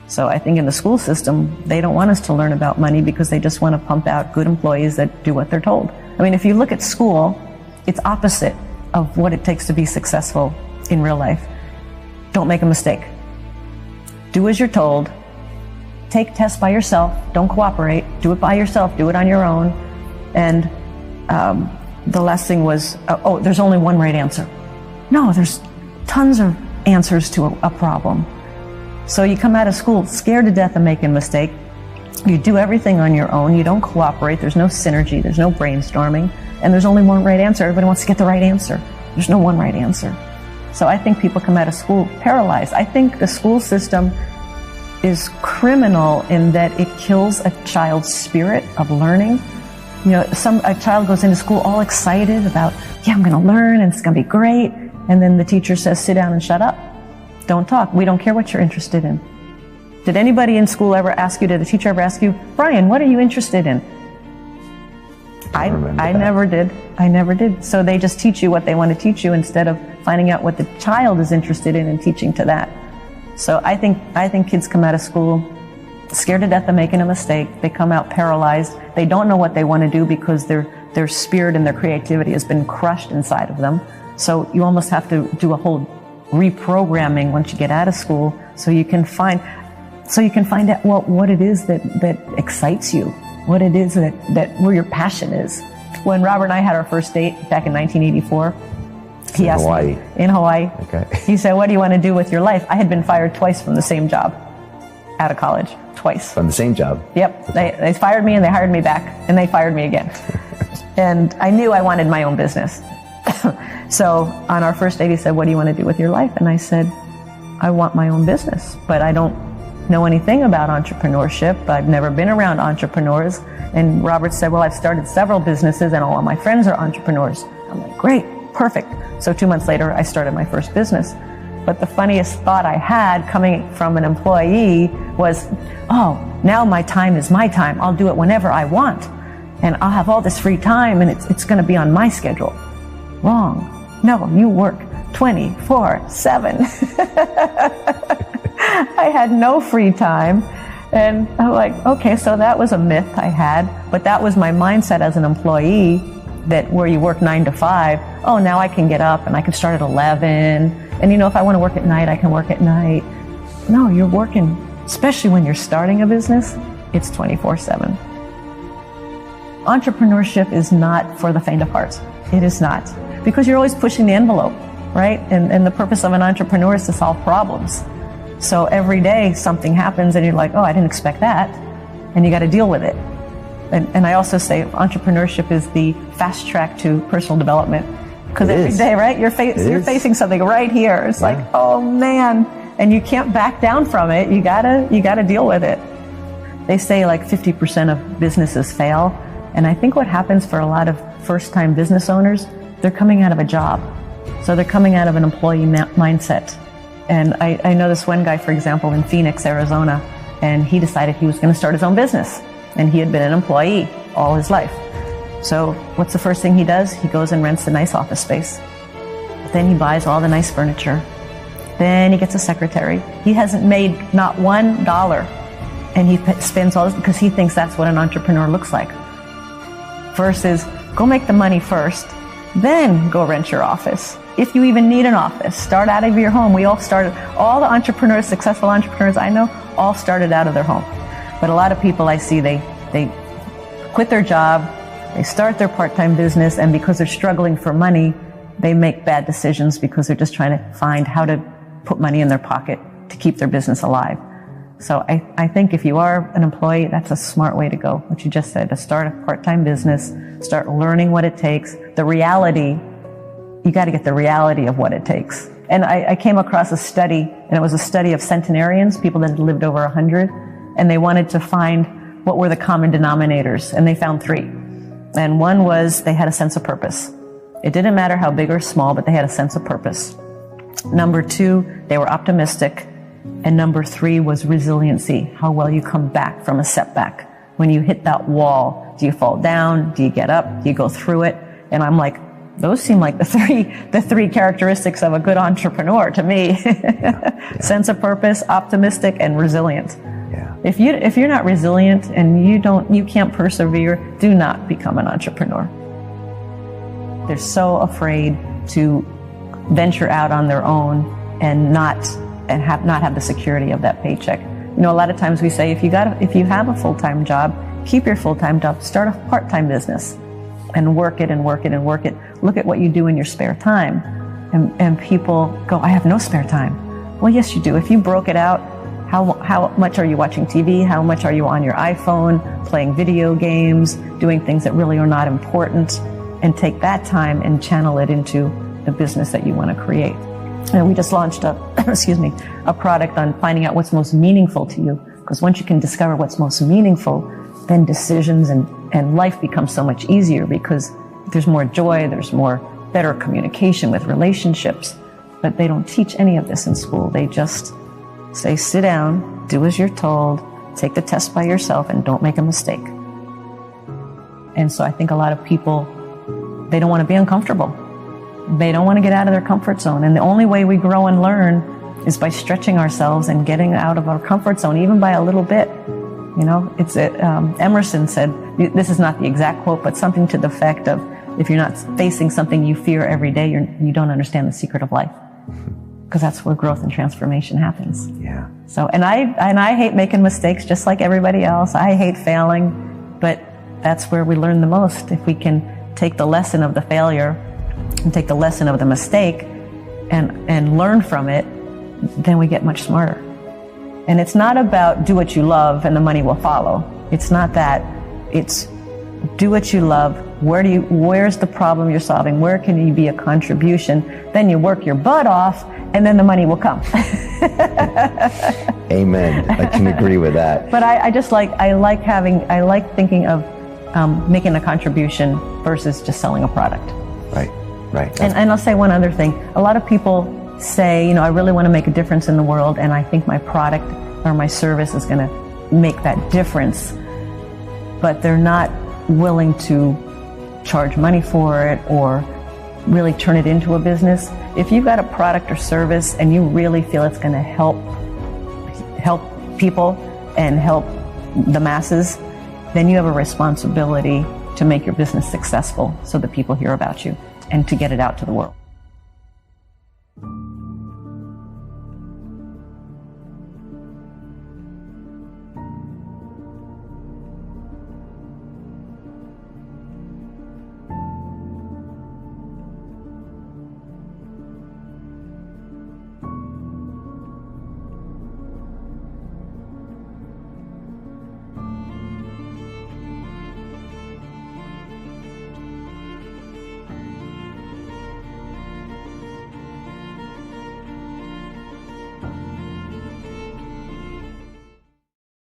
So I think in the school system, they don't want us to learn about money because they just want to pump out good employees that do what they're told. I mean, if you look at school, it's opposite of what it takes to be successful in real life. Don't make a mistake. Do as you're told. Take tests by yourself. Don't cooperate. Do it by yourself. Do it on your own. And the last thing was, there's only one right answer. No, there's tons of answers to a problem. So you come out of school scared to death of making a mistake. You do everything on your own. You don't cooperate. There's no synergy. There's no brainstorming. And there's only one right answer. Everybody wants to get the right answer. There's no one right answer. So I think people come out of school paralyzed. I think the school system is criminal in that it kills a child's spirit of learning. You know, a child goes into school all excited about, I'm going to learn and it's going to be great. And then the teacher says, sit down and shut up. Don't talk. We don't care what you're interested in. Did anybody in school ever ask you, did a teacher ever ask you, Brian, what are you interested in? I never did. I never did. So they just teach you what they want to teach you instead of finding out what the child is interested in and teaching to that. So I think kids come out of school scared to death of making a mistake. They come out paralyzed. They don't know what they want to do because their spirit and their creativity has been crushed inside of them. So you almost have to do a whole reprogramming once you get out of school so you can find out what it is that excites you, what it is that where your passion is. When Robert and I had our first date back in 1984, he asked me in Hawaii. Okay. He said, "What do you want to do with your life?" I had been fired twice from the same job out of college, twice. From the same job? Yep. Okay. They fired me and they hired me back and they fired me again. And I knew I wanted my own business. So on our first date, he said, "What do you want to do with your life?" And I said, "I want my own business, but I don't know anything about entrepreneurship. I've never been around entrepreneurs." And Robert said, "Well, I've started several businesses and all of my friends are entrepreneurs." I'm like, "Great, perfect." So 2 months later, I started my first business. But the funniest thought I had coming from an employee was, now my time is my time. I'll do it whenever I want. And I'll have all this free time and it's going to be on my schedule. Wrong. No, you work 24/7. I had no free time. And I'm like, okay, so that was a myth I had. But that was my mindset as an employee, that where you work 9 to 5, now I can get up and I can start at 11. And if I want to work at night, I can work at night. No, you're working, especially when you're starting a business, it's 24/7. Entrepreneurship is not for the faint of heart. It is not. Because you're always pushing the envelope, right? And the purpose of an entrepreneur is to solve problems. So every day something happens and you're like, I didn't expect that. And you got to deal with it. And I also say entrepreneurship is the fast track to personal development. Because every day, right, you're facing something right here. It's like, oh man, and you can't back down from it. You gotta deal with it. They say like 50% of businesses fail. And I think what happens for a lot of first-time business owners, they're coming out of a job. So they're coming out of an employee mindset. And I know this one guy, for example, in Phoenix, Arizona, and he decided he was going to start his own business. And he had been an employee all his life. So what's the first thing he does? He goes and rents a nice office space. Then he buys all the nice furniture. Then he gets a secretary. He hasn't made not $1. And he spends all this because he thinks that's what an entrepreneur looks like. Versus, go make the money first, then go rent your office. If you even need an office, start out of your home. We all started, all the entrepreneurs, successful entrepreneurs I know, all started out of their home. But a lot of people I see, they quit their job, they start their part-time business, and because they're struggling for money, they make bad decisions because they're just trying to find how to put money in their pocket to keep their business alive. So I think if you are an employee, that's a smart way to go. What you just said, to start a part-time business, start learning what it takes, the reality. You got to get the reality of what it takes. And I came across a study, and it was a study of centenarians, people that had lived over 100, and they wanted to find what were the common denominators, and they found 3. And one was they had a sense of purpose. It didn't matter how big or small, but they had a sense of purpose. Number 2, they were optimistic. And number 3 was resiliency, how well you come back from a setback. When you hit that wall, do you fall down? Do you get up? Do you go through it? And I'm like, Those seem like the three characteristics of a good entrepreneur to me. Sense of purpose, optimistic, and resilient. Yeah. If you're not resilient and you can't persevere, do not become an entrepreneur. They're so afraid to venture out on their own and not have the security of that paycheck. You know, a lot of times we say if you have a full-time job, keep your full-time job, start a part-time business and work it and work it and work it. Look at what you do in your spare time. And people go, I have no spare time. Well, yes, you do. If you broke it out, how much are you watching TV? How much are you on your iPhone, playing video games, doing things that really are not important? And take that time and channel it into the business that you want to create. And we just launched a product on finding out what's most meaningful to you. Because once you can discover what's most meaningful, then decisions and life becomes so much easier because there's more joy, there's more better communication with relationships. But they don't teach any of this in school. They just say, sit down, do as you're told, take the test by yourself, and don't make a mistake. And so I think a lot of people, they don't want to be uncomfortable. They don't want to get out of their comfort zone. And the only way we grow and learn is by stretching ourselves and getting out of our comfort zone, even by a little bit. You know, Emerson said, this is not the exact quote, but something to the effect of, if you're not facing something you fear every day, you don't understand the secret of life. Because that's where growth and transformation happens. Yeah. So, and I hate making mistakes just like everybody else. I hate failing, but that's where we learn the most. If we can take the lesson of the failure and take the lesson of the mistake and learn from it, then we get much smarter. And it's not about do what you love and the money will follow. It's not that. It's do what you love. Where's the problem you're solving? Where can you be a contribution? Then you work your butt off and then the money will come. Amen. I can agree with that. But I like thinking of making a contribution versus just selling a product. Right. And I'll say one other thing. A lot of people say, I really want to make a difference in the world, and I think my product or my service is going to make that difference. But they're not willing to charge money for it or really turn it into a business. If you've got a product or service and you really feel it's going to help people and help the masses, then you have a responsibility to make your business successful so that people hear about you and to get it out to the world.